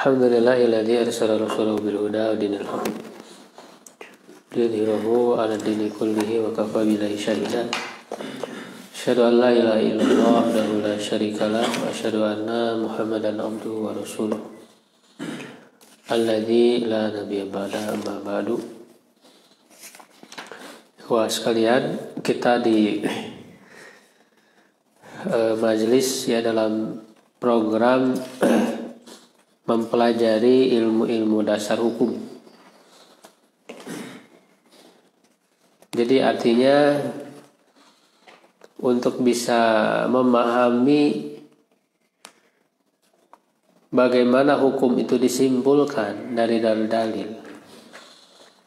Alhamdulillahilladzi arsala rasulahu bil huda wa dinil haq liyudhhirahu 'ala dini kullihi wa kafa billahi shahida. Asyhadu an la ilaha illallah wahdahu la syarikalah wa asyhadu anna Muhammadan abduhu wa rasuluh alladzi la nabiyya ba'da amma ba'du. Wah sekalian, kita di majelis ya dalam program mempelajari ilmu-ilmu dasar hukum. Jadi artinya untuk bisa memahami bagaimana hukum itu disimpulkan dari dalil-dalil,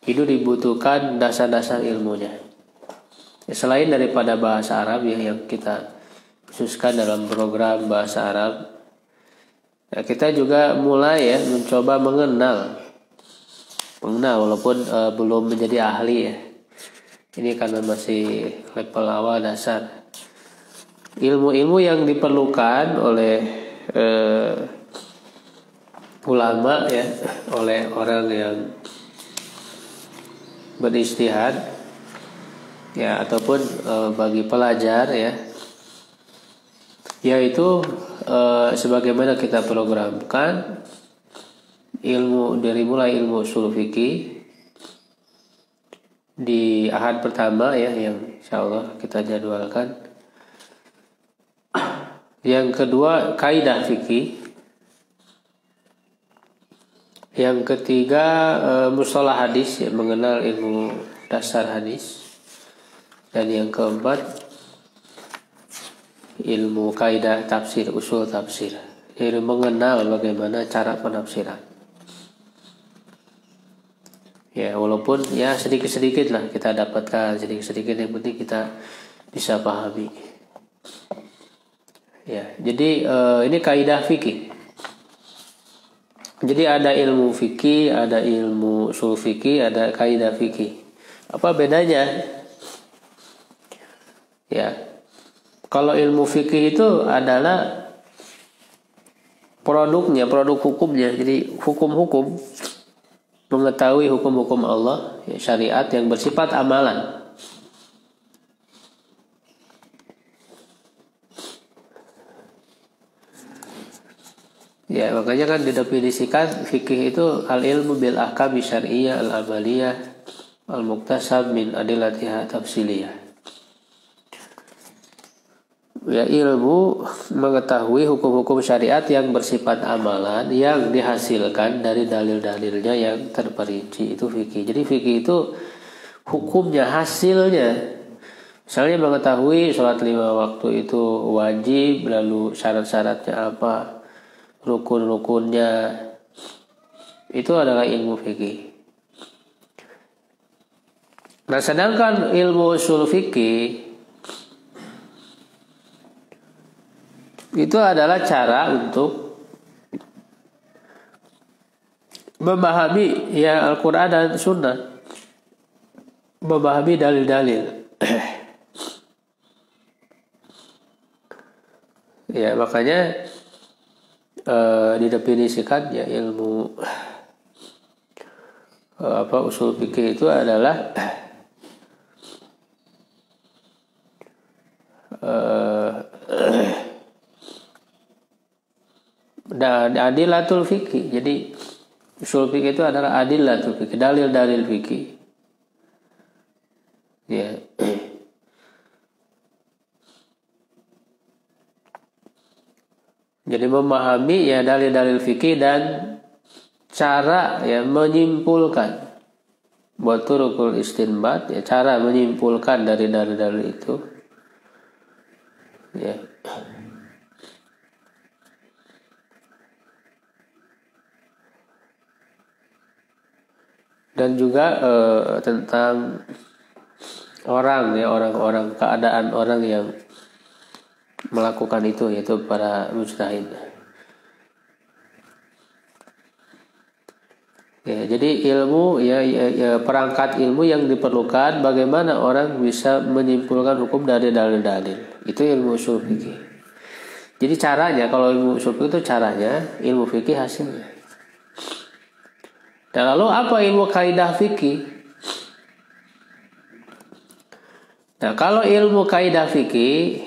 itu dibutuhkan dasar-dasar ilmunya. Selain daripada bahasa Arab yang kita khususkan dalam program bahasa Arab, ya, kita juga mulai ya mencoba mengenal walaupun belum menjadi ahli ya. Ini karena masih level awal dasar. Ilmu-ilmu yang diperlukan oleh ulama ya, oleh orang yang beristihad ya, ataupun bagi pelajar ya, yaitu sebagaimana kita programkan ilmu dari mulai ilmu ushul fikih di ahad pertama ya, yang insyaallah kita jadwalkan. Yang kedua kaidah fikih. Yang ketiga mustalah hadis ya, mengenal ilmu dasar hadis. Dan yang keempat ilmu kaidah tafsir, usul tafsir, yaitu mengenal bagaimana cara penafsiran. Ya walaupun ya sedikit-sedikit lah kita dapatkan, sedikit-sedikit, yang penting kita bisa pahami. Ya jadi ini kaidah fikih. Jadi ada ilmu fikih, ada ilmu usul fikih, ada kaidah fikih. Apa bedanya? Ya, kalau ilmu fikih itu adalah produknya, produk hukumnya. Jadi hukum-hukum, mengetahui hukum-hukum Allah, ya, syariat yang bersifat amalan. Ya makanya kan didefinisikan fikih itu al-ilmu bil ahkam syar'iyyah al-amaliyah al-muktasab min adillatiha tafsiliyah. Ya ilmu mengetahui hukum-hukum syariat yang bersifat amalan yang dihasilkan dari dalil-dalilnya yang terperinci, itu fikih. Jadi fikih itu hukumnya, hasilnya. Misalnya mengetahui sholat 5 waktu itu wajib, lalu syarat-syaratnya apa, rukun-rukunnya, itu adalah ilmu fikih. Nah sedangkan ilmu usul fikih itu adalah cara untuk memahami ya Al-Quran dan Sunnah, memahami dalil-dalil. Ya makanya didefinisikan ya ilmu usul fikih itu adalah adillatul fikih. Jadi usul fikih itu adalah adillatul fikih, dalil-dalil fikih. Ya. Jadi memahami ya dalil-dalil fikih dan cara ya menyimpulkan, buat turukul istinbat ya, cara menyimpulkan dari dalil-dalil itu. Ya. Dan juga tentang orang ya, orang-orang, keadaan orang yang melakukan itu, yaitu para mujtahid. Ya, jadi ilmu ya, perangkat ilmu yang diperlukan bagaimana orang bisa menyimpulkan hukum dari dalil-dalil. Itu ilmu ushul fikih. Jadi caranya, kalau ilmu ushul fikih itu caranya, ilmu fikih hasilnya. Nah, lalu apa ilmu kaidah fikih? Nah, kalau ilmu kaidah fikih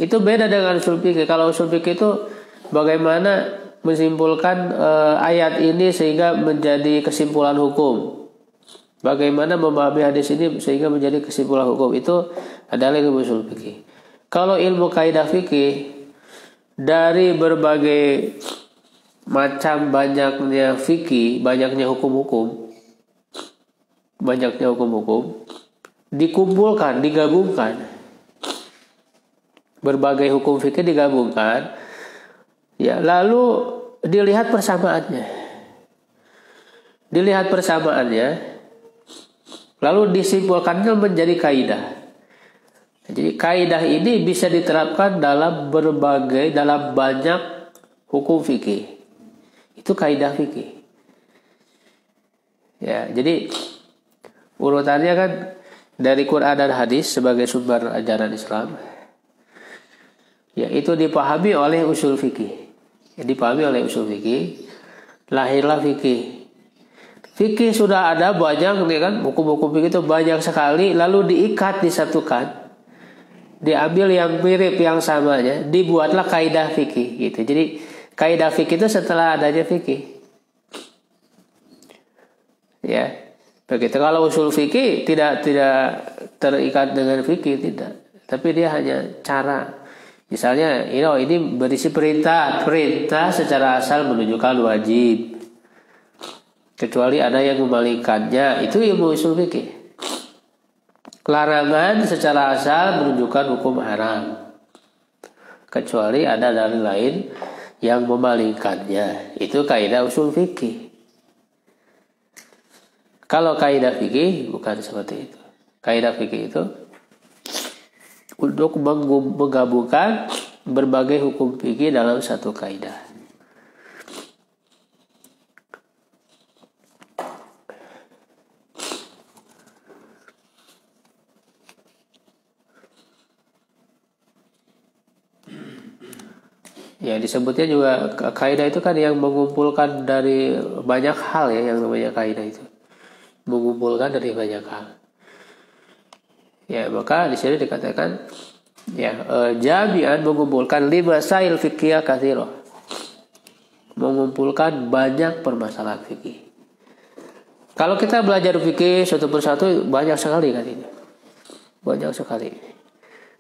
itu beda dengan usul fikih. Kalau usul fikih itu bagaimana menyimpulkan ayat ini sehingga menjadi kesimpulan hukum. Bagaimana memahami hadis ini sehingga menjadi kesimpulan hukum, itu adalah ilmu usul fikih. Kalau ilmu kaidah fikih, dari berbagai macam banyaknya fikih, banyaknya hukum-hukum, dikumpulkan, digabungkan. Berbagai hukum fikih digabungkan, ya, lalu dilihat persamaannya. Lalu disimpulkannya menjadi kaidah. Jadi kaidah ini bisa diterapkan dalam banyak hukum fikih. Itu kaidah fikih. Ya, jadi urutannya kan dari Quran dan hadis sebagai sumber ajaran Islam. Ya, itu dipahami oleh usul fikih. Lahirlah fikih. Fikih sudah ada banyak, kan? Hukum-hukum fikih itu banyak sekali, lalu disatukan. Diambil yang mirip, yang samanya, dibuatlah kaidah fikih gitu. Jadi kaidah fikih itu setelah adanya fikih. Ya. Begitu. Kalau usul fikih tidak terikat dengan fikih, tidak. Tapi dia hanya cara. Misalnya, ini berisi perintah secara asal menunjukkan wajib. Kecuali ada yang memalingkannya, itu ilmu usul fikih. Larangan secara asal menunjukkan hukum haram. Kecuali ada dalil lain yang memalingkannya, itu kaidah usul fikih. Kalau kaidah fikih bukan seperti itu. Kaidah fikih itu untuk menggabungkan berbagai hukum fikih dalam satu kaidah. Ya, disebutnya juga kaidah itu kan yang mengumpulkan dari banyak hal, ya, yang namanya kaidah itu. Mengumpulkan dari banyak hal. Ya, maka di sini dikatakan jami'an mengumpulkan 5 masail fikih katsirah. Mengumpulkan banyak permasalahan fikih. Kalau kita belajar fikih satu persatu banyak sekali kan ini. Banyak sekali.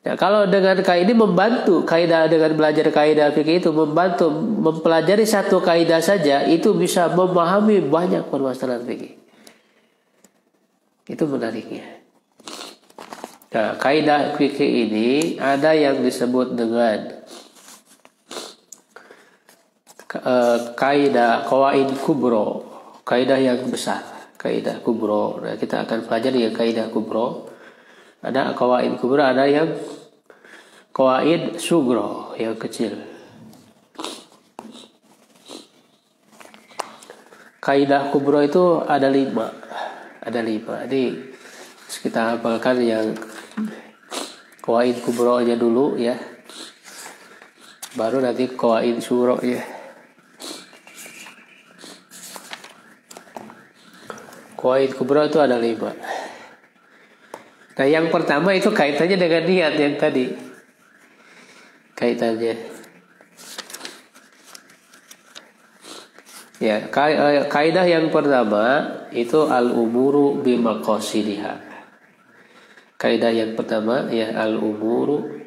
Nah, kalau dengan kaidah membantu, dengan belajar kaidah fikih itu membantu mempelajari satu kaidah saja, itu bisa memahami banyak permasalahan fikih. Itu menariknya. Nah, kaidah fikih ini ada yang disebut dengan kaidah qawaid kubro, kaidah yang besar, kaidah kubro. Nah, kita akan pelajari yang kaidah kubro. Ada qawaid kubro, ada yang qawaid sugro, yang kecil. Kaidah kubro itu ada 5. Ini kita hafalkan yang qawaid kubro-nya dulu, ya. Baru nanti qawaid sugro, ya. Qawaid kubro itu ada 5. Nah, yang pertama itu kaitannya dengan niat yang tadi. Kaitannya. Ya, kaidah yang pertama itu al-umuru bimaqasidiha. Kaidah yang pertama, ya, al-umuru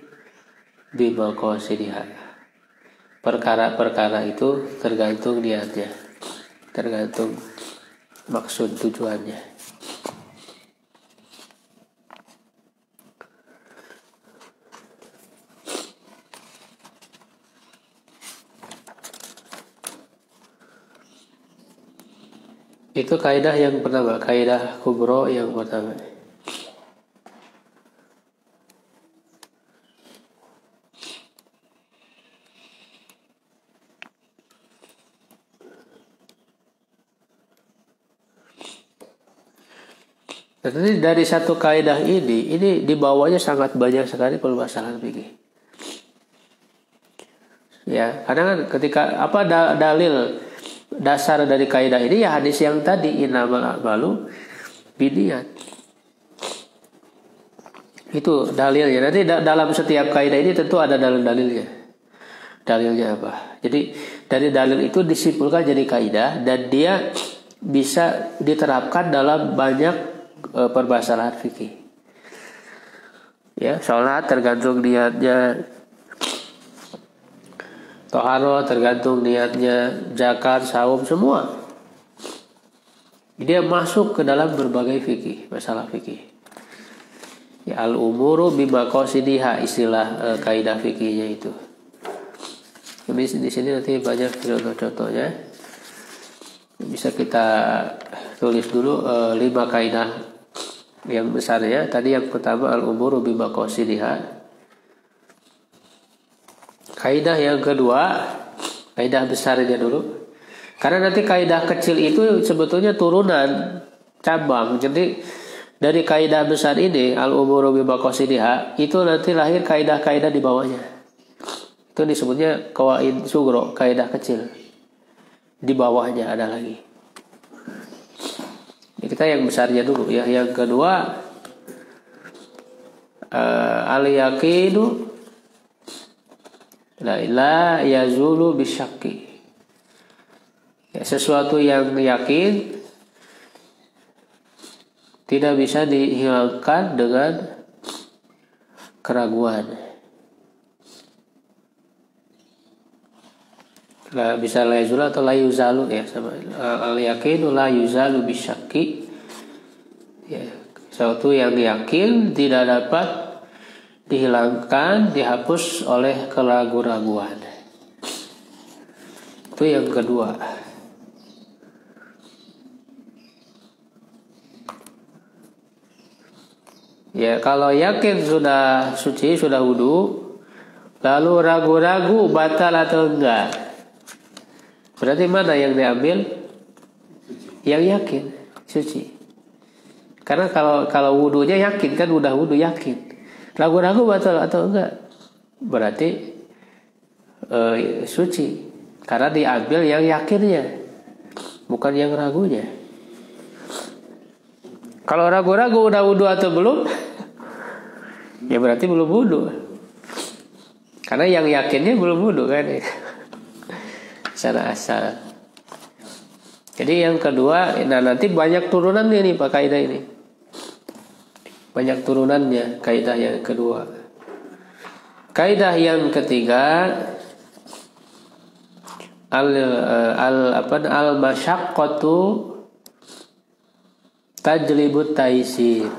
bimaqasidiha. Perkara-perkara itu tergantung niatnya. Tergantung maksud tujuannya. Itu kaidah yang pertama, kaidah kubro yang pertama. Jadi dari satu kaidah ini dibawanya sangat banyak sekali permasalahan fikih. Ya, karena kan ketika dalil dasar dari kaidah ini ya hadis yang tadi, innamal a'malu binniyat. Itu dalilnya. Nanti dalam setiap kaidah ini tentu ada dalil-dalilnya. Dalilnya apa? Jadi dari dalil itu disimpulkan jadi kaidah dan dia bisa diterapkan dalam banyak permasalahan fikih. Ya, sholat tergantung niatnya, toharo tergantung niatnya, zakat, saum, semua. Dia masuk ke dalam berbagai fikih, masalah fikih. Ya, al-umuru bimaqasidiha, istilah kaidah fikihnya itu. Di sini nanti banyak contoh-contohnya. Bisa kita tulis dulu 5 kaidah yang besarnya. Tadi yang pertama al-umuru bimaqasidiha. Kaidah yang kedua, kaidah besarnya dulu. Karena nanti kaidah kecil itu sebetulnya turunan, cabang. Jadi dari kaidah besar ini al-umuru bimaqasidiha, itu nanti lahir kaidah-kaidah di bawahnya. Itu disebutnya qawaid sugro, kaidah kecil. Di bawahnya ada lagi. Ini kita yang besarnya dulu ya. Yang kedua al-yaqinu la yazulu bisyakki. Ya, sesuatu yang yakin tidak bisa dihilangkan dengan keraguan. Bisa la yazulu atau la yuzalu ya, sama al-yaqinu la yuzalu bisyakki. Ya, sesuatu yang yakin tidak dapat dihilangkan, dihapus oleh keraguan-raguan. Itu yang kedua. Ya, kalau yakin sudah suci, sudah wudu, lalu ragu-ragu batal atau enggak, berarti mana yang diambil? Yang yakin, suci. Karena kalau wudunya yakin, kan udah wudu yakin. Ragu-ragu batal atau enggak, berarti suci. Karena diambil yang yakinnya, bukan yang ragunya. Kalau ragu-ragu udah wudu atau belum, ya berarti belum wudu. Karena yang yakinnya belum wudu kan, secara asal. Jadi yang kedua, nah nanti banyak turunannya nih Pak kaidah ini. Banyak turunannya kaidah yang kedua. Kaidah yang ketiga, al-masyaqqatu tajlibut taisir.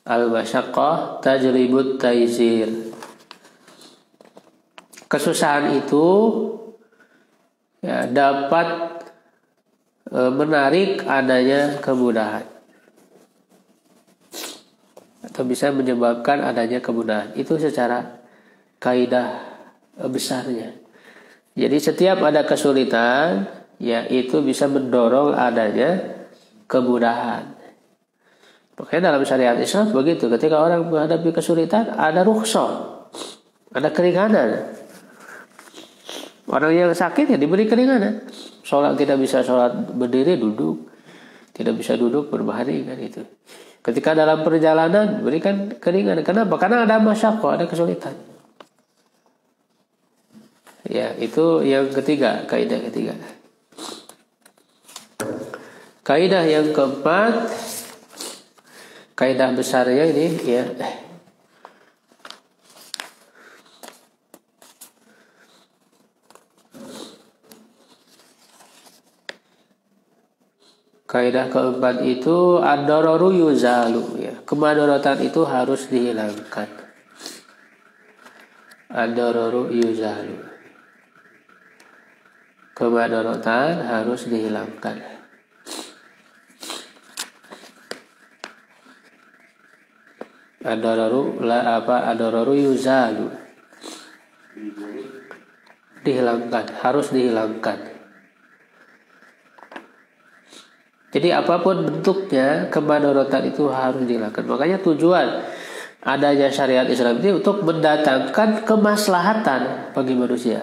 Al-masyaqqah tajlibut taisir. Kesusahan itu ya, dapat menarik adanya kemudahan, atau bisa menyebabkan adanya kemudahan. Itu secara kaidah besarnya. Jadi setiap ada kesulitan, ya itu bisa mendorong adanya kemudahan. Makanya dalam syariat Islam begitu. Ketika orang menghadapi kesulitan, ada rukhsah, ada keringanan. Orang yang sakit ya diberi keringanan. Sholat tidak bisa sholat berdiri, duduk. Tidak bisa duduk berbaring kan itu. Ketika dalam perjalanan berikan keringanan. Kenapa? Karena ada masyaqqah, ada kesulitan. Ya, itu yang ketiga, kaidah ketiga. Kaidah yang keempat, kaidah besarnya ini ya. Kaidah keempat itu ad-dararu yuzalu ya. Kemadharatan itu harus dihilangkan. Ad-dararu yuzalu. Kemadharatan harus dihilangkan. Ad-dararu yuzalu. Dihilangkan, harus dihilangkan. Jadi apapun bentuknya, kemadharatan itu harus dihilangkan. Makanya tujuan adanya syariat Islam ini untuk mendatangkan kemaslahatan bagi manusia,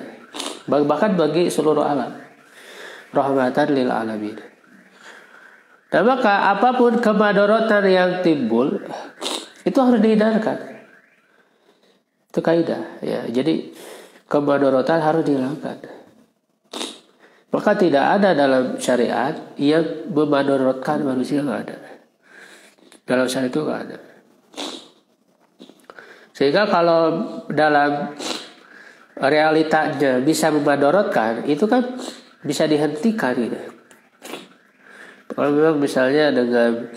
bahkan bagi seluruh alam. rahmatan lil alamin. Nah, maka apapun kemadorotan yang timbul itu harus dihindarkan. Itu kaidah ya. Jadi kemadorotan harus dihilangkan. Maka tidak ada dalam syariat yang memadorotkan manusia, nggak ada. Dalam syariat itu nggak ada. Sehingga kalau dalam realitanya bisa memadorotkan, itu kan bisa dihentikan gitu. Kalau memang misalnya dengan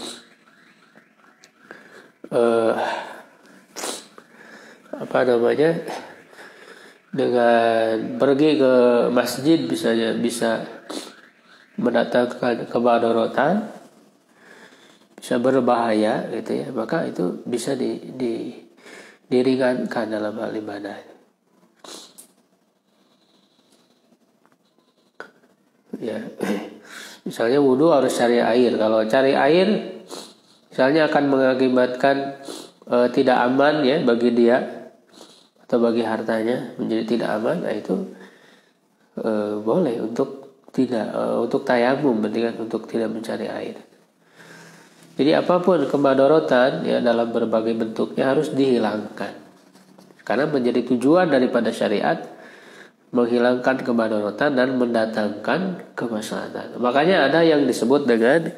dengan pergi ke masjid misalnya bisa mendatangkan kemadorotan, bisa berbahaya gitu ya, maka itu bisa diringankan dalam hal ibadah. Ya, misalnya wudhu harus cari air. Kalau cari air, misalnya akan mengakibatkan tidak aman ya bagi dia atau bagi hartanya menjadi tidak aman, nah itu boleh untuk tidak untuk tayamum, berarti untuk tidak mencari air. Jadi apapun kemadorotan ya dalam berbagai bentuknya harus dihilangkan, karena menjadi tujuan daripada syariat menghilangkan kemadorotan dan mendatangkan kemaslahatan. Makanya ada yang disebut dengan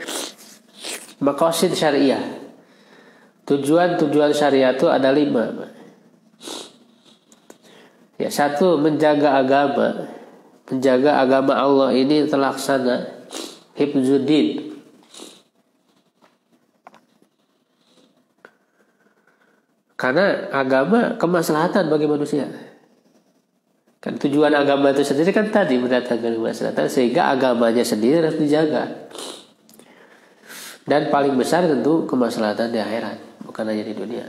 maqasid syariah. Tujuan syariah itu ada 5. Ya, 1, menjaga agama. Menjaga agama Allah ini terlaksana, hifzuddin. Karena agama kemaslahatan bagi manusia. Kan tujuan agama itu sendiri kan tadi mendatangkan kemaslahatan, sehingga agamanya sendiri harus dijaga. Dan paling besar tentu kemaslahatan di akhirat, bukan hanya di dunia.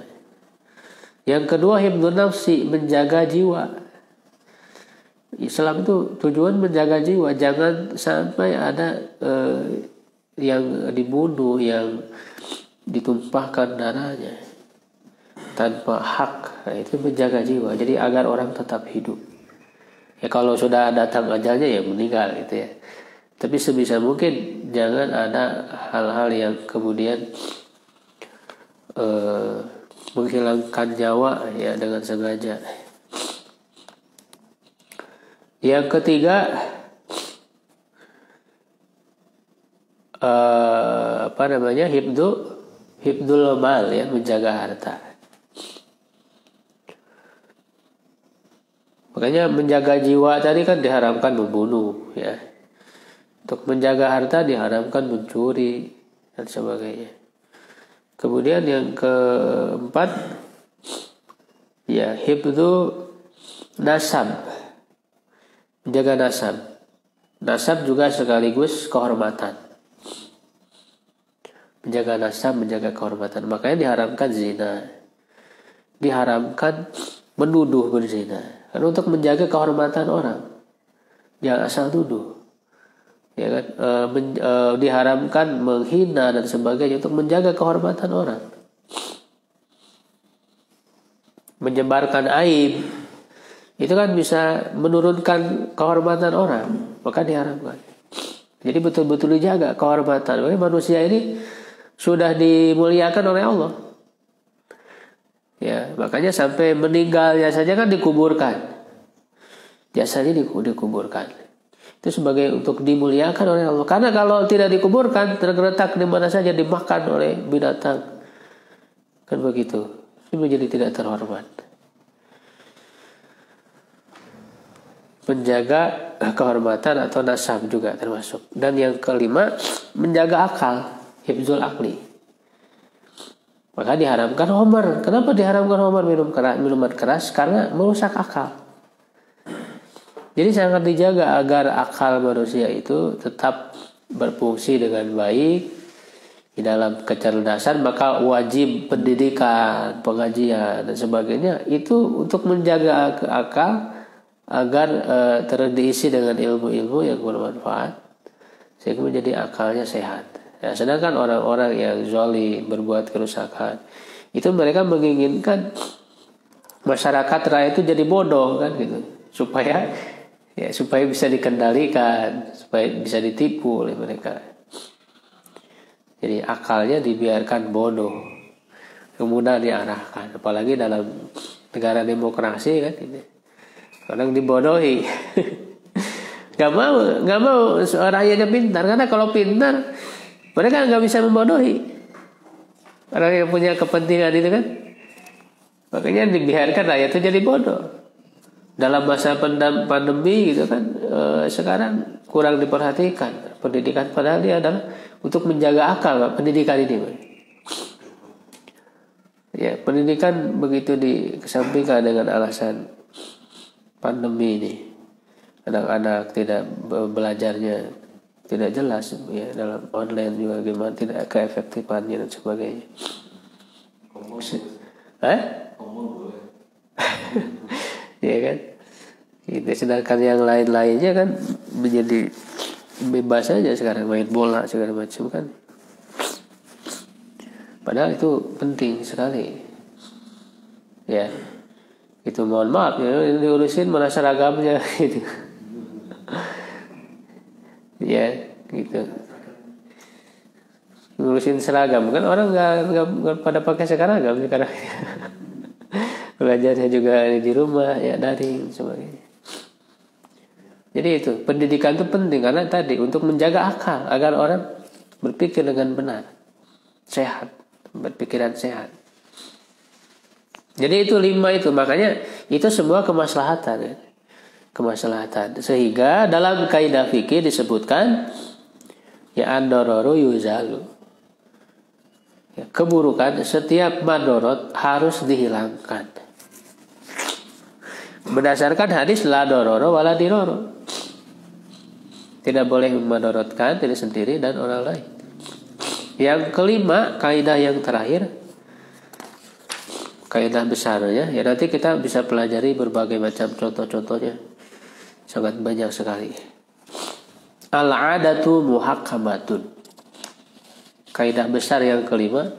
Yang kedua, hifdzun nafsi, menjaga jiwa. Islam itu tujuan menjaga jiwa, jangan sampai ada yang dibunuh, yang ditumpahkan darahnya tanpa hak. Nah, itu menjaga jiwa. Jadi agar orang tetap hidup. Ya kalau sudah datang ajalnya ya meninggal gitu ya. Tapi sebisa mungkin jangan ada hal-hal yang kemudian menghilangkan nyawa ya dengan sengaja. Yang ketiga, hifdzul mal ya, menjaga harta. Makanya menjaga jiwa tadi kan diharamkan membunuh ya. Untuk menjaga harta diharamkan mencuri dan sebagainya. Kemudian yang keempat ya, hifdzu nasab. Menjaga nasab. Nasab juga sekaligus kehormatan. Menjaga nasab, menjaga kehormatan. Makanya diharamkan zina. Diharamkan menuduh berzina. Karena untuk menjaga kehormatan orang, jangan asal tuduh. Ya kan? Diharamkan menghina dan sebagainya untuk menjaga kehormatan orang. Menyebarkan aib itu kan bisa menurunkan kehormatan orang, maka diharamkan. Jadi betul-betul dijaga kehormatan. Manusia ini sudah dimuliakan oleh Allah. Ya, makanya sampai meninggalnya saja kan dikuburkan. Jasanya dikuburkan. Itu sebagai untuk dimuliakan oleh Allah. Karena kalau tidak dikuburkan, tergeletak di mana saja, dimakan oleh binatang. Kan begitu. Itu menjadi tidak terhormat. Menjaga kehormatan atau nasab juga termasuk. Dan yang kelima, menjaga akal, hifdzul akli. Maka diharamkan homer. Kenapa diharamkan homer, minuman keras? Karena merusak akal. Jadi sangat dijaga agar akal manusia itu tetap berfungsi dengan baik di dalam kecerdasan. Maka wajib pendidikan, pengajian dan sebagainya itu untuk menjaga akal agar terdiisi dengan ilmu-ilmu yang bermanfaat sehingga menjadi akalnya sehat. Ya, sedangkan orang-orang yang zalim, berbuat kerusakan, itu mereka menginginkan masyarakat rakyat itu jadi bodoh kan gitu, supaya Ya, supaya bisa dikendalikan, supaya bisa ditipu oleh mereka. Jadi akalnya dibiarkan bodoh, kemudian diarahkan. Apalagi dalam negara demokrasi kan ini. Orang dibodohi. Gak mau rakyatnya pintar, karena kalau pintar mereka nggak bisa membodohi orang yang punya kepentingan itu kan. Makanya dibiarkan rakyat itu jadi bodoh. Dalam masa pandemi gitu kan, sekarang kurang diperhatikan pendidikan, padahal dia adalah untuk menjaga akal pendidikan ini. Ya, pendidikan begitu dikesampingkan dengan alasan pandemi ini. Anak-anak tidak belajarnya tidak jelas ya, dalam online juga gimana, tidak keefektifannya dan sebagainya. Ya kan? Gitu. Sedangkan yang lain-lainnya kan menjadi bebas saja sekarang, main bola segala macam kan. Padahal itu penting sekali. Ya. Itu mohon maaf ya, diurusin mana seragamnya gitu. Ya, gitu. Ngurusin seragam kan orang nggak pada pakai seragam sekarang. Belajarnya juga di rumah ya, daring sebagainya. Jadi itu pendidikan itu penting karena tadi untuk menjaga akal agar orang berpikir dengan benar, sehat, berpikiran sehat. Jadi itu 5 itu, makanya itu semua kemaslahatan ya. Kemaslahatan. Sehingga dalam kaidah fikih disebutkan ya ad-dararu yuzalu. Ya, keburukan setiap madorot harus dihilangkan. Berdasarkan hadis la darara wala dirara. Tidak boleh memadorotkan diri sendiri dan orang lain. Yang kelima, kaidah yang terakhir, kaidah besarnya ya, nanti kita bisa pelajari berbagai macam contoh-contohnya. Sangat banyak sekali. Al-adatu muhakkamatun. Kaidah besar yang kelima,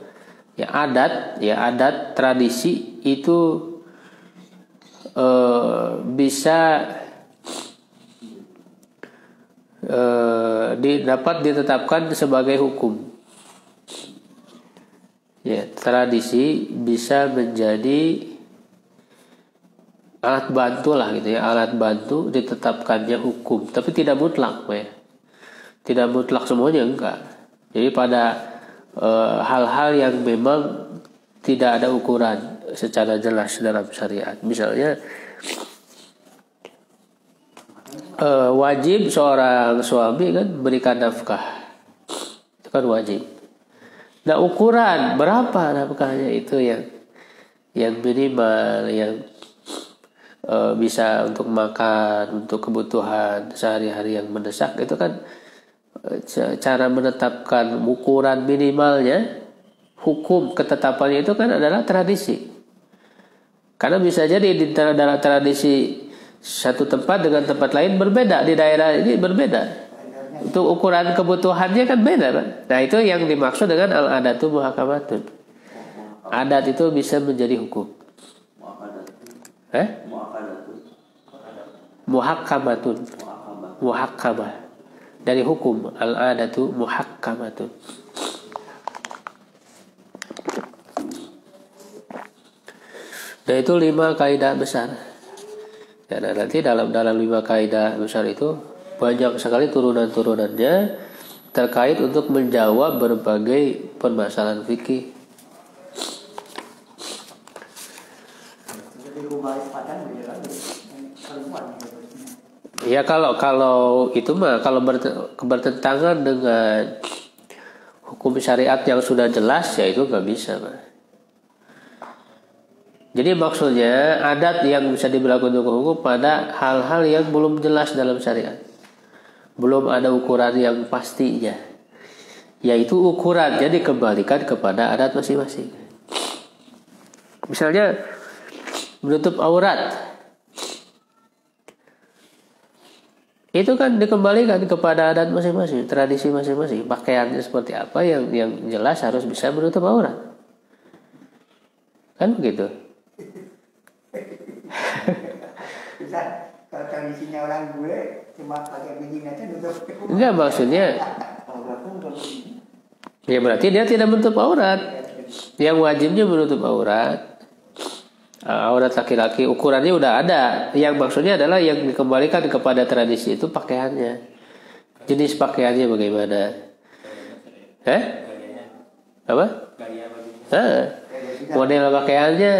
ya adat tradisi itu bisa dapat ditetapkan sebagai hukum. Ya, tradisi bisa menjadi alat bantu lah gitu ya, alat bantu ditetapkannya hukum, tapi tidak mutlak ya. Tidak mutlak semuanya, enggak. Jadi pada hal-hal yang memang tidak ada ukuran secara jelas dalam syariat. Misalnya wajib seorang suami kan berikan nafkah. Itu kan wajib. Nah, ukuran berapa nafkahnya itu yang minimal, yang bisa untuk makan, untuk kebutuhan sehari-hari yang mendesak, itu kan cara menetapkan ukuran minimalnya, hukum ketetapannya itu kan adalah tradisi. Karena bisa jadi di dalam tradisi satu tempat dengan tempat lain berbeda, di daerah ini berbeda. Untuk ukuran kebutuhannya kan beda, Pak. Nah, itu yang dimaksud dengan al-adatu muhakkamatun. Adat itu bisa menjadi hukum. Muhakkamatun. Muhakkamah. Dari hukum, al-adatu muhakkamatun. Dan itu 5 kaidah besar. Dan nanti dalam 5 kaidah besar itu banyak sekali turunan-turunannya terkait untuk menjawab berbagai permasalahan fikih. Ya kalau itu mah kalau bertentangan dengan hukum syariat yang sudah jelas ya itu nggak bisa, Pak. Jadi maksudnya adat yang bisa diberlakukan untuk hukum pada hal-hal yang belum jelas dalam syariat, belum ada ukuran yang pastinya, yaitu ukurannya dikembalikan kepada adat masing-masing. Misalnya menutup aurat, itu kan dikembalikan kepada adat masing-masing, tradisi masing-masing. Pakaiannya seperti apa yang jelas harus bisa menutup aurat, kan begitu. Bisa kalau tradisinya orang gue cuma pakai bijinya aja nutup. Enggak, maksudnya ya berarti dia tidak menutup aurat. Yang wajibnya menutup aurat. Aurat laki-laki ukurannya udah ada. Yang maksudnya adalah yang dikembalikan kepada tradisi itu pakaiannya. Jenis pakaiannya bagaimana? Apa? Model pakaiannya.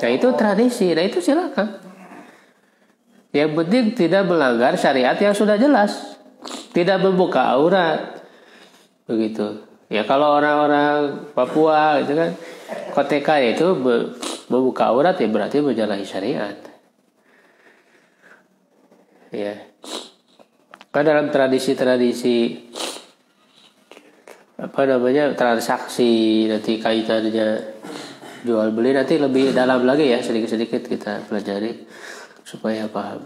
Nah itu tradisi. Nah itu silakan. Yang penting tidak melanggar syariat yang sudah jelas. Tidak membuka aurat. Begitu. Ya kalau orang-orang Papua itu kan koteka itu membuka aurat ya berarti menyalahi syariat. Ya. Kan dalam tradisi-tradisi transaksi nanti kaitannya jual beli nanti lebih dalam lagi ya, sedikit-sedikit kita pelajari supaya paham.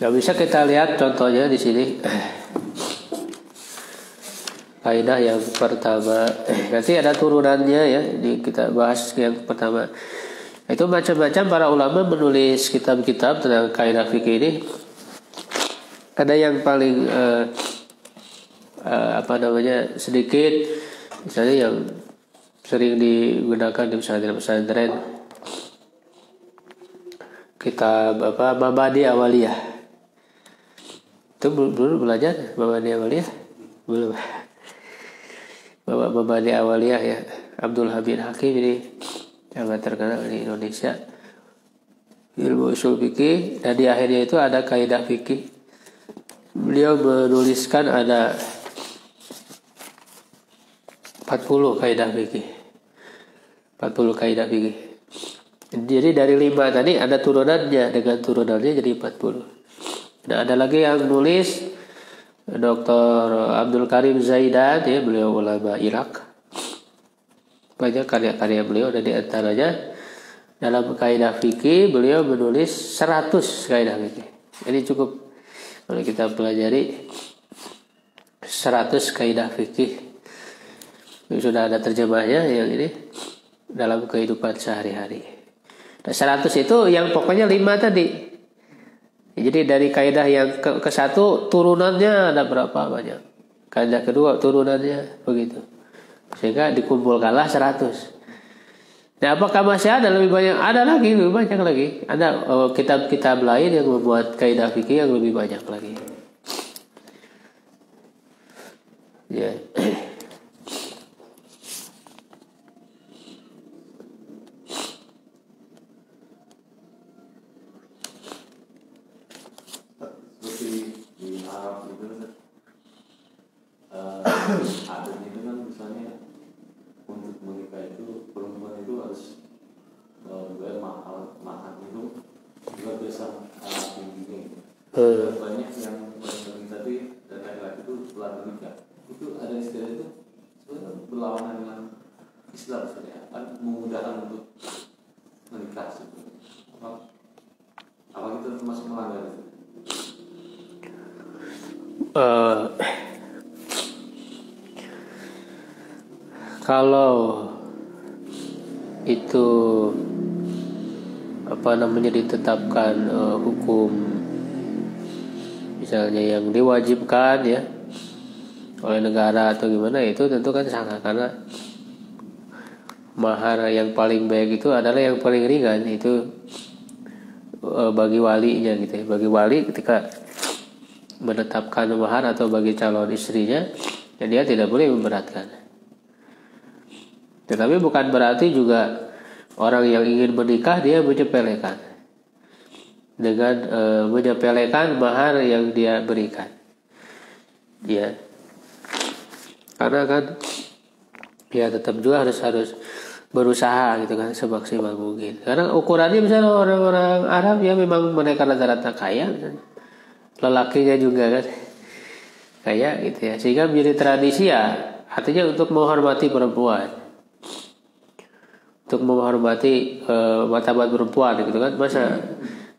Gak bisa kita lihat contohnya di sini. Kaidah yang pertama, nanti ada turunannya ya, kita bahas yang pertama. Itu macam-macam para ulama menulis kitab-kitab tentang kaidah fikih ini. Ada yang paling sedikit, misalnya yang sering digunakan di pesantren, kitab Mabadi Awaliyah. Itu dulu belajar Mabadi Awaliyah? Belum. Mabadi Awaliyah ya, Abdul Habib Hakim ini sangat terkenal di Indonesia, ilmu usul fikih, dan di akhirnya itu ada kaidah fikih. Beliau menuliskan ada 40 kaidah fikih. 40 kaidah fikih. Jadi dari 5 tadi ada turunannya, dengan turunannya jadi 40. Nah, ada lagi yang nulis Dr. Abdul Karim Zaidan ya, beliau ulama Irak. Banyak karya-karya beliau, dan di antaranya dalam kaidah fikih beliau menulis 100 kaidah fikih. Jadi cukup kalau kita pelajari 100 kaidah fikih. Sudah ada terjemahnya yang ini dalam kehidupan sehari-hari. Nah, 100 itu yang pokoknya 5 tadi. Jadi dari kaidah yang ke satu turunannya ada berapa banyak. Kaidah kedua turunannya begitu. Sehingga dikumpulkanlah 100. Nah, apakah masih ada lebih banyak? Ada lagi, lebih banyak lagi. Ada kitab-kitab lain yang membuat kaidah fikih yang lebih banyak lagi. Ya. Adat itu kan misalnya untuk menikah itu perempuan itu harus bayar mahar itu juga biasa tinggi. Banyak yang tadi dan laki-laki itu setelah menikah itu ada istilah itu sebenarnya berlawanan dengan Islam sebenarnya, kan memudahkan untuk menikah sebenarnya. Apa kita termasuk melanggar itu? Kalau itu ditetapkan hukum misalnya yang diwajibkan ya oleh negara atau gimana, itu tentu kan sangat, karena mahar yang paling baik itu adalah yang paling ringan, itu bagi walinya gitu ya. Bagi wali ketika menetapkan mahar atau bagi calon istrinya, ya dia tidak boleh memberatkan. Tetapi bukan berarti juga orang yang ingin menikah dia menyepelekan dengan menyepelekan mahar yang dia berikan. Ya, karena kan ya tetap juga harus berusaha gitu kan semaksimal mungkin. Karena ukurannya misalnya orang-orang Arab ya memang mereka rata-rata kaya, misalnya. Lelakinya juga kan kaya gitu ya, sehingga menjadi tradisi ya, artinya untuk menghormati perempuan. Untuk menghormati martabat perempuan gitu kan, masa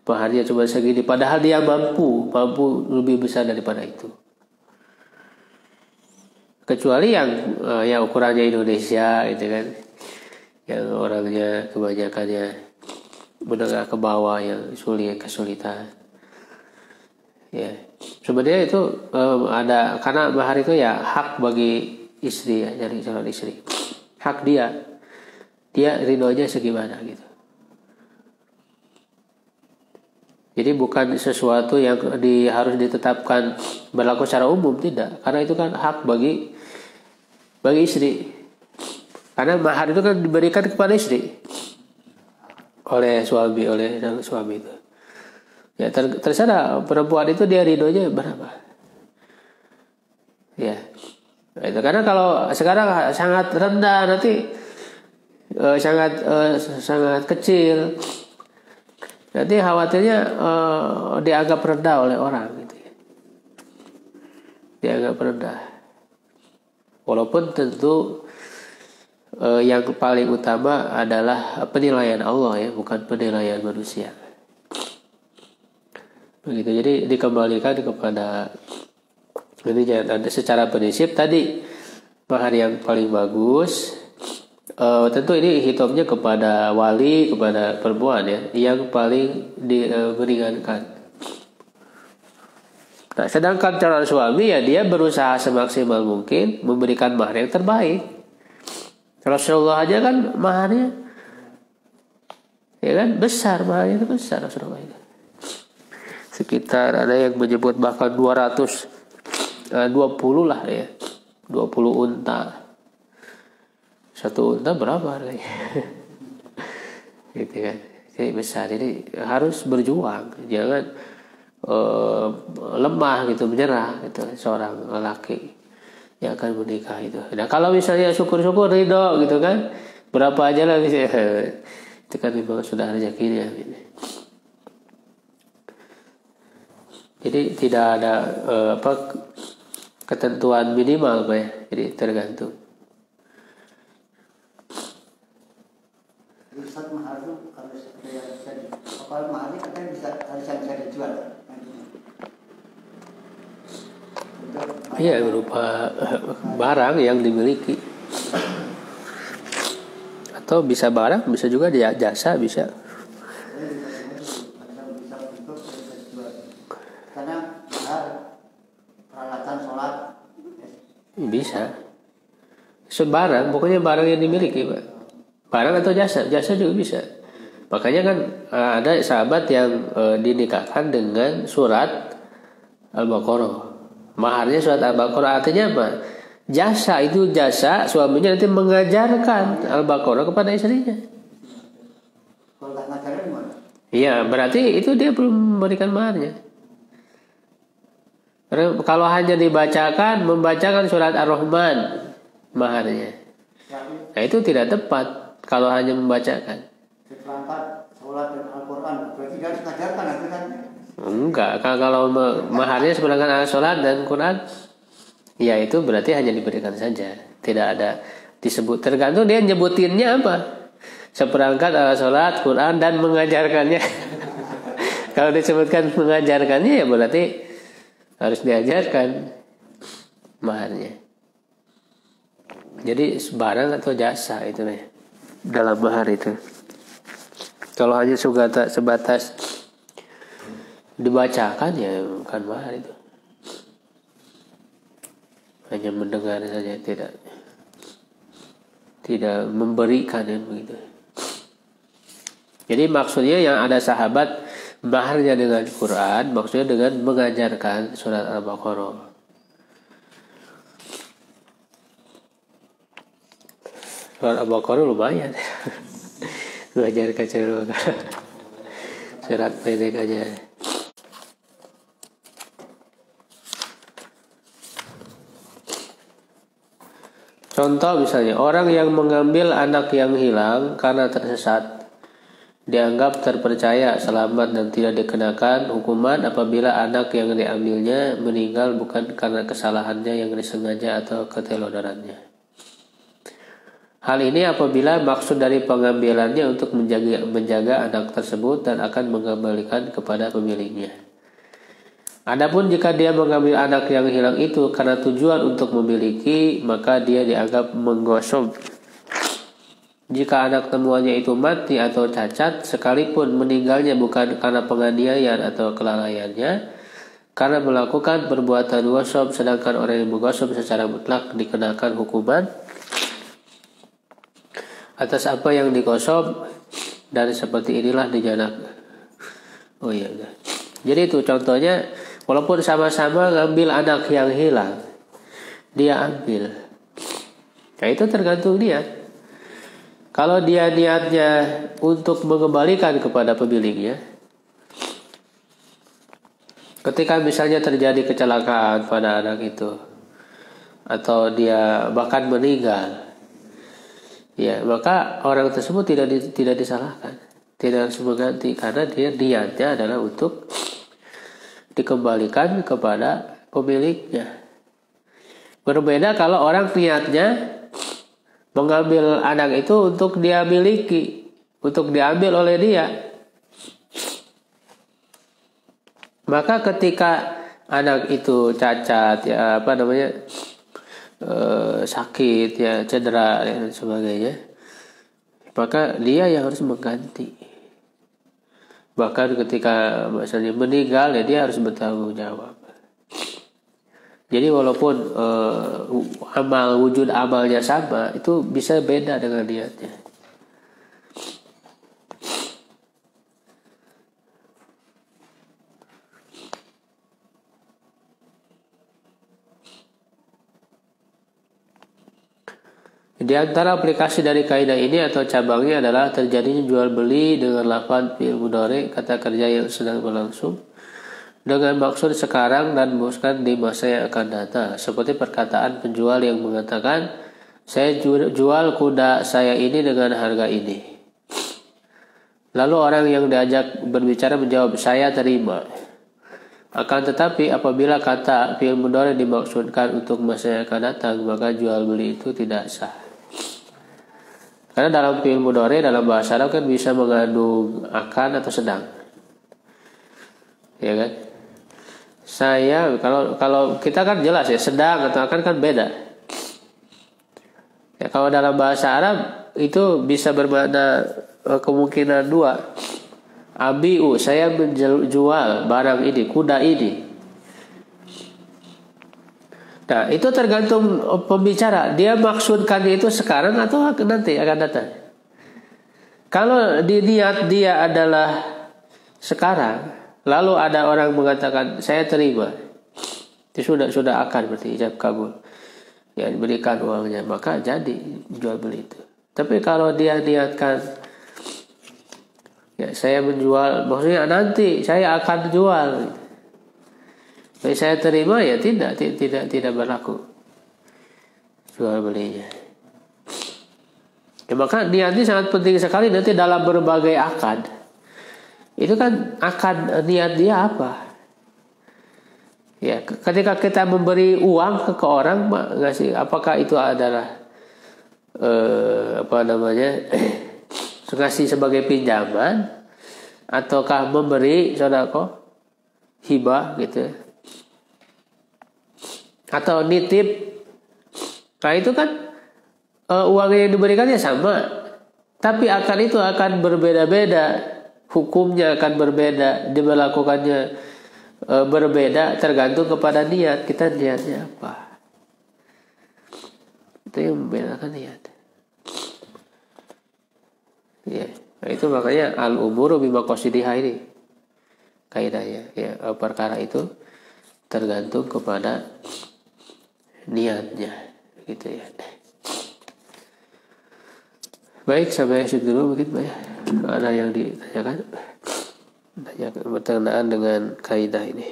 maharnya cuma segini padahal dia mampu lebih besar daripada itu. Kecuali yang ukurannya Indonesia gitu kan, yang orangnya kebanyakannya menengah ke bawah yang kesulitan. Ya, sebenarnya itu ada, karena mahar itu ya hak bagi istri ya, dari calon istri. Hak dia ridhonya segimana gitu. Jadi bukan sesuatu yang harus ditetapkan berlaku secara umum, tidak. Karena itu kan hak bagi istri. Karena mahar itu kan diberikan kepada istri oleh suami itu. Ya terserah perempuan itu dia ridhonya berapa. Ya. Itu karena kalau sekarang sangat rendah, nanti sangat kecil. Nanti khawatirnya dianggap rendah oleh orang gitu ya. Dianggap rendah. Walaupun tentu yang paling utama adalah penilaian Allah ya, bukan penilaian manusia. Begitu. Jadi dikembalikan kepada ini, secara prinsip tadi mahar yang paling bagus. Tentu ini hitungnya kepada wali, kepada perempuan ya, yang paling meringankan. Nah, sedangkan calon suami ya dia berusaha semaksimal mungkin memberikan mahar yang terbaik. Rasulullah aja kan maharnya, ya kan besar, maharnya itu besar Rasulullah itu. Sekitar ada yang menyebut bahkan 220 lah ya, 20 unta. Satu unta berapa harganya? Gitu kan. Jadi besar. Jadi harus berjuang. Jangan lemah gitu, menyerah gitu seorang lelaki yang akan menikah itu. Nah kalau misalnya syukur-syukur ridho gitu kan, berapa aja lah bisa. Itu kan memang sudah rezekinya. Jadi tidak ada ketentuan minimal Pak ya. Jadi tergantung. Ustaz, mahar itu kalau mahar ini katanya bisa dijual. Iya, berupa barang yang dimiliki. Atau bisa barang, bisa juga jasa, bisa. Karena mahar peralatan sholat bisa. Sebarang, pokoknya barang yang dimiliki Pak. Barang atau jasa juga bisa. Makanya kan ada sahabat yang dinikahkan dengan surat Al-Baqarah. Maharnya surat Al-Baqarah, artinya apa? Jasa suaminya nanti mengajarkan Al-Baqarah kepada istrinya. Kalau tak ngajarin gimana? Iya, berarti itu dia belum memberikan maharnya. Karena kalau hanya membacakan surat Ar-Rahman maharnya. Nah itu tidak tepat. Kalau hanya membacakan. Seperangkat sholat dan Al-Quran, berarti dia harus mengajarkan itu kan? Enggak, kalau maharnya seperangkat sholat dan Quran, ya itu berarti hanya diberikan saja. Tidak ada disebut, tergantung dia nyebutinnya apa. Seperangkat sholat, Quran dan mengajarkannya. Kalau disebutkan mengajarkannya ya berarti harus diajarkan maharnya. Jadi barang atau jasa itu nih dalam mahar itu. Kalau hanya sebatas dibacakan ya bukan mahar itu. Hanya mendengar saja, tidak memberikan kan begitu. Jadi maksudnya yang ada sahabat maharnya dengan Quran, maksudnya dengan mengajarkan surat Al-Baqarah. Surat Al-Baqarah lumayan. Mengajarkan surat pendek aja. Contoh misalnya orang yang mengambil anak yang hilang karena tersesat dianggap terpercaya, selamat dan tidak dikenakan hukuman apabila anak yang diambilnya meninggal bukan karena kesalahannya yang disengaja atau ketelodarannya. Hal ini apabila maksud dari pengambilannya untuk menjaga anak tersebut dan akan mengembalikan kepada pemiliknya. Adapun jika dia mengambil anak yang hilang itu karena tujuan untuk memiliki, maka dia dianggap menggosok jika anak temuannya itu mati atau cacat, sekalipun meninggalnya bukan karena penganiayaan atau kelalaiannya, karena melakukan perbuatan ghasab, sedangkan orang yang mengghasab secara mutlak dikenakan hukuman atas apa yang dighasab, dan seperti inilah dijanak. Oh iya, udah. Jadi itu contohnya, walaupun sama-sama ngambil anak yang hilang, dia ambil. Nah itu tergantung niat. Kalau dia niatnya untuk mengembalikan kepada pemiliknya, ketika misalnya terjadi kecelakaan pada anak itu, atau dia bahkan meninggal, ya maka orang tersebut tidak disalahkan, tidak harus mengganti, karena dia niatnya adalah untuk dikembalikan kepada pemiliknya. Berbeda kalau orang niatnya mengambil anak itu untuk dia miliki, untuk diambil oleh dia. Maka ketika anak itu cacat, ya sakit, ya cedera dan sebagainya, maka dia yang harus mengganti. Bahkan ketika misalnya meninggal, ya dia harus bertanggung jawab. Jadi walaupun wujud amalnya sama, itu bisa beda dengan niatnya. Di antara aplikasi dari kaidah ini atau cabangnya adalah terjadinya jual beli dengan lafaz fi'il mudhari, kata kerja yang sedang berlangsung, dengan maksud sekarang dan bahkan di masa yang akan datang. Seperti perkataan penjual yang mengatakan, saya jual kuda saya ini dengan harga ini. Lalu orang yang diajak berbicara menjawab, saya terima. Akan tetapi apabila kata fi'il mudhari dimaksudkan untuk masa yang akan datang, maka jual beli itu tidak sah. Karena dalam fi'il mudhari dalam bahasa Arab kan bisa mengandung akan atau sedang. Ya kan? Saya kalau kita kan jelas ya, sedang atau akan kan beda. Ya, kalau dalam bahasa Arab itu bisa bermakna kemungkinan dua. Abiu, saya menjual barang ini, kuda ini. Nah, itu tergantung pembicara. Dia maksudkan itu sekarang atau nanti akan datang. Kalau niat dia adalah sekarang, lalu ada orang mengatakan saya terima, itu sudah akan berarti ijab kabul, ya diberikan uangnya, maka jadi jual beli itu. Tapi kalau dia niatkan, ya saya menjual, maksudnya nanti saya akan jual, tapi saya terima, ya tidak berlaku jual belinya. Ya, maka niatnya sangat penting sekali nanti dalam berbagai akad. Itu kan akad niat dia apa? Ya, ketika kita memberi uang ke orang, ngasih, apakah itu adalah ngasih sebagai pinjaman, ataukah memberi sedekah, hibah gitu, atau nitip? Nah itu kan uang yang diberikannya sama, tapi akad itu akan berbeda-beda, hukumnya akan berbeda, diberlakukannya berbeda tergantung kepada niat. Kita niatnya apa? Itu yang membedakan niat. Ya, nah itu makanya al-umuru bimaqasidiha ini kaidahnya. Ya, perkara itu tergantung kepada niatnya, gitu ya. Baik, sampai situ dulu mungkin Pak ya. Ada yang ditanyakan berkenaan dengan kaidah ini.